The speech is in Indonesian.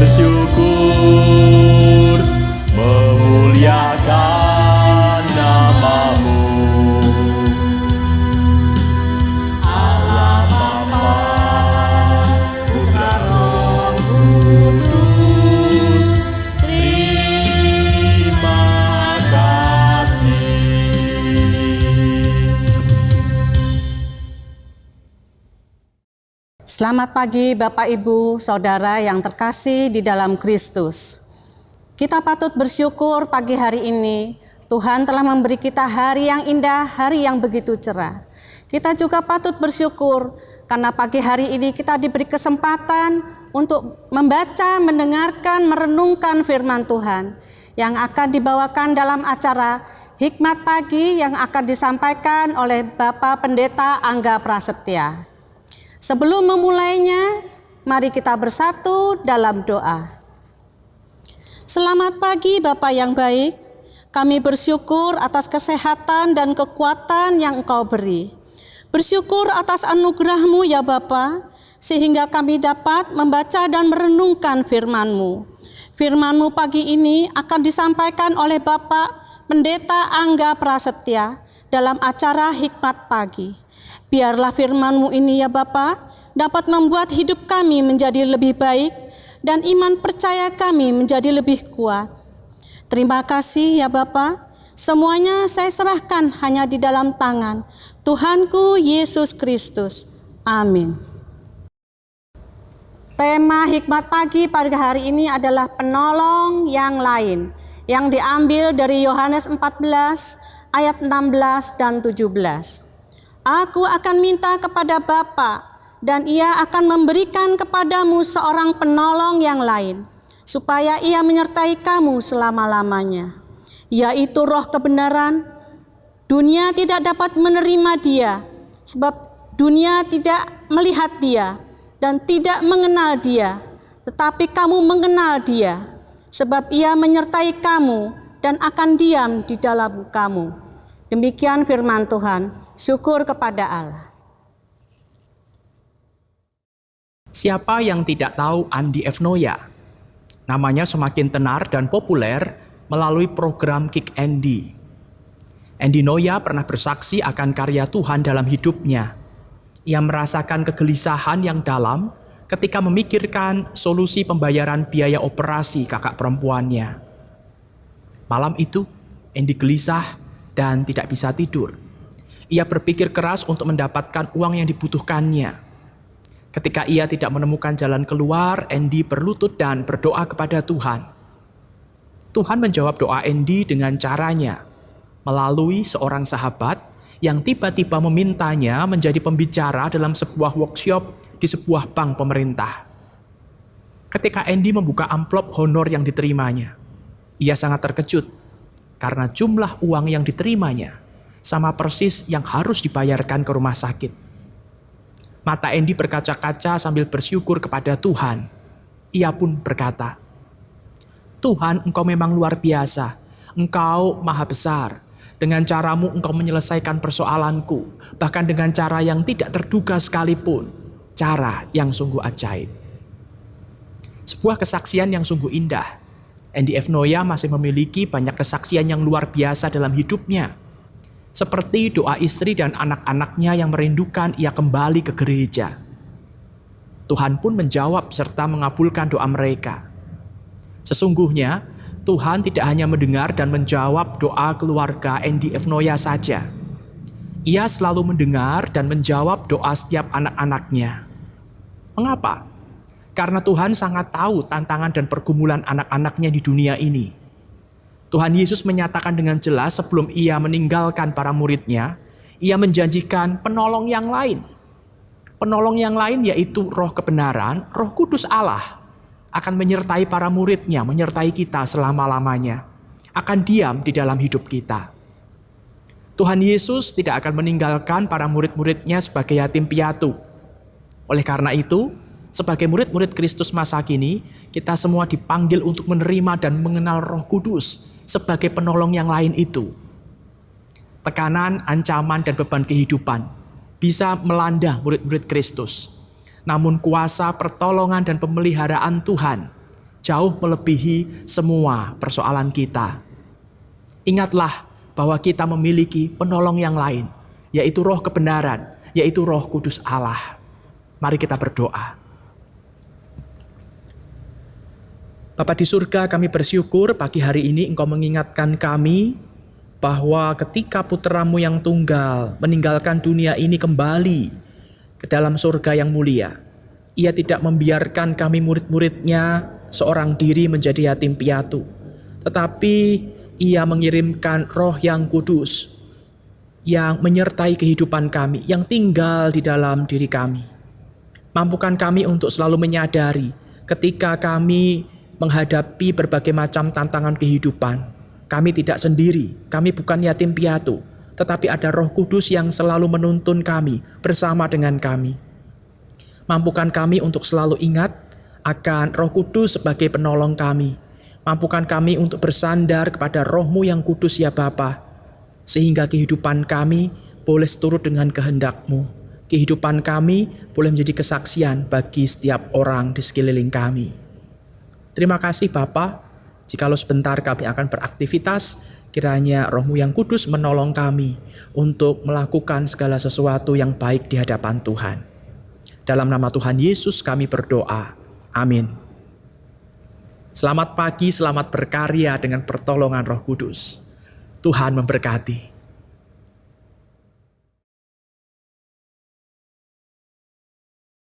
bersyukur, memuliakan nama-Mu. Allah Bapa, Putra Roh Kudus, terima kasih. Selamat pagi Bapak Ibu, Saudara yang terkasih di dalam Kristus. Kita patut bersyukur pagi hari ini, Tuhan telah memberi kita hari yang indah, hari yang begitu cerah. Kita juga patut bersyukur karena pagi hari ini kita diberi kesempatan untuk membaca, mendengarkan, merenungkan firman Tuhan yang akan dibawakan dalam acara Hikmat Pagi yang akan disampaikan oleh Bapak Pendeta Angga Prasetya. Sebelum memulainya, mari kita bersatu dalam doa. Selamat pagi Bapak yang baik, kami bersyukur atas kesehatan dan kekuatan yang Engkau beri. Bersyukur atas anugerah-Mu ya Bapa, sehingga kami dapat membaca dan merenungkan firman-Mu. Firman-Mu pagi ini akan disampaikan oleh Bapak Pendeta Angga Prasetya dalam acara Hikmat Pagi. Biarlah firman-Mu ini ya Bapa dapat membuat hidup kami menjadi lebih baik dan iman percaya kami menjadi lebih kuat. Terima kasih ya Bapa. Semuanya saya serahkan hanya di dalam tangan Tuhanku Yesus Kristus. Amin. Tema Hikmat Pagi pada hari ini adalah penolong yang lain yang diambil dari Yohanes 14 ayat 16 dan 17. Aku akan minta kepada Bapa, dan Ia akan memberikan kepadamu seorang penolong yang lain, supaya Ia menyertai kamu selama-lamanya, yaitu Roh kebenaran. Dunia tidak dapat menerima Dia, sebab dunia tidak melihat Dia dan tidak mengenal Dia, tetapi kamu mengenal Dia, sebab Ia menyertai kamu dan akan diam di dalam kamu. Demikian firman Tuhan. Syukur kepada Allah. Siapa yang tidak tahu Andi F. Noya? Namanya semakin tenar dan populer melalui program Kick Andy. Andi Noya pernah bersaksi akan karya Tuhan dalam hidupnya. Ia merasakan kegelisahan yang dalam ketika memikirkan solusi pembayaran biaya operasi kakak perempuannya. Malam itu, Andy gelisah dan tidak bisa tidur. Ia berpikir keras untuk mendapatkan uang yang dibutuhkannya. Ketika ia tidak menemukan jalan keluar, Andy berlutut dan berdoa kepada Tuhan. Tuhan menjawab doa Andy dengan caranya, melalui seorang sahabat yang tiba-tiba memintanya menjadi pembicara dalam sebuah workshop di sebuah bank pemerintah. Ketika Andy membuka amplop honor yang diterimanya, ia sangat terkejut karena jumlah uang yang diterimanya sama persis yang harus dibayarkan ke rumah sakit. Mata Andy berkaca-kaca sambil bersyukur kepada Tuhan. Ia pun berkata, "Tuhan, Engkau memang luar biasa. Engkau maha besar. Dengan caramu Engkau menyelesaikan persoalanku, bahkan dengan cara yang tidak terduga sekalipun. Cara yang sungguh ajaib." Sebuah kesaksian yang sungguh indah. Andi F. Noya masih memiliki banyak kesaksian yang luar biasa dalam hidupnya. Seperti doa istri dan anak-anaknya yang merindukan ia kembali ke gereja. Tuhan pun menjawab serta mengabulkan doa mereka. Sesungguhnya, Tuhan tidak hanya mendengar dan menjawab doa keluarga Andi F. Noya saja. Ia selalu mendengar dan menjawab doa setiap anak-anaknya. Mengapa? Karena Tuhan sangat tahu tantangan dan pergumulan anak-anaknya di dunia ini. Tuhan Yesus menyatakan dengan jelas sebelum ia meninggalkan para muridnya, ia menjanjikan penolong yang lain. Penolong yang lain yaitu Roh kebenaran, Roh Kudus Allah, akan menyertai para muridnya, menyertai kita selama-lamanya, akan diam di dalam hidup kita. Tuhan Yesus tidak akan meninggalkan para murid-muridnya sebagai yatim piatu. Oleh karena itu, sebagai murid-murid Kristus masa kini, kita semua dipanggil untuk menerima dan mengenal Roh Kudus sebagai penolong yang lain itu. Tekanan, ancaman, dan beban kehidupan bisa melanda murid-murid Kristus. Namun kuasa pertolongan dan pemeliharaan Tuhan jauh melebihi semua persoalan kita. Ingatlah bahwa kita memiliki penolong yang lain, yaitu Roh kebenaran, yaitu Roh Kudus Allah. Mari kita berdoa. Bapa di surga, kami bersyukur pagi hari ini Engkau mengingatkan kami bahwa ketika putra-Mu yang tunggal meninggalkan dunia ini kembali ke dalam surga yang mulia, Ia tidak membiarkan kami murid-muridnya seorang diri menjadi yatim piatu, tetapi Ia mengirimkan Roh yang kudus yang menyertai kehidupan kami, yang tinggal di dalam diri kami. Mampukan kami untuk selalu menyadari ketika kami menghadapi berbagai macam tantangan kehidupan, kami tidak sendiri, kami bukan yatim piatu, tetapi ada Roh Kudus yang selalu menuntun kami bersama dengan kami. Mampukan kami untuk selalu ingat akan Roh Kudus sebagai penolong kami. Mampukan kami untuk bersandar kepada Roh-Mu yang kudus ya Bapa, sehingga kehidupan kami boleh seturut dengan kehendak-Mu. Kehidupan kami boleh menjadi kesaksian bagi setiap orang di sekeliling kami. Terima kasih Bapa, jikalau sebentar kami akan beraktivitas, kiranya Roh-Mu yang kudus menolong kami untuk melakukan segala sesuatu yang baik di hadapan Tuhan. Dalam nama Tuhan Yesus kami berdoa. Amin. Selamat pagi, selamat berkarya dengan pertolongan Roh Kudus. Tuhan memberkati.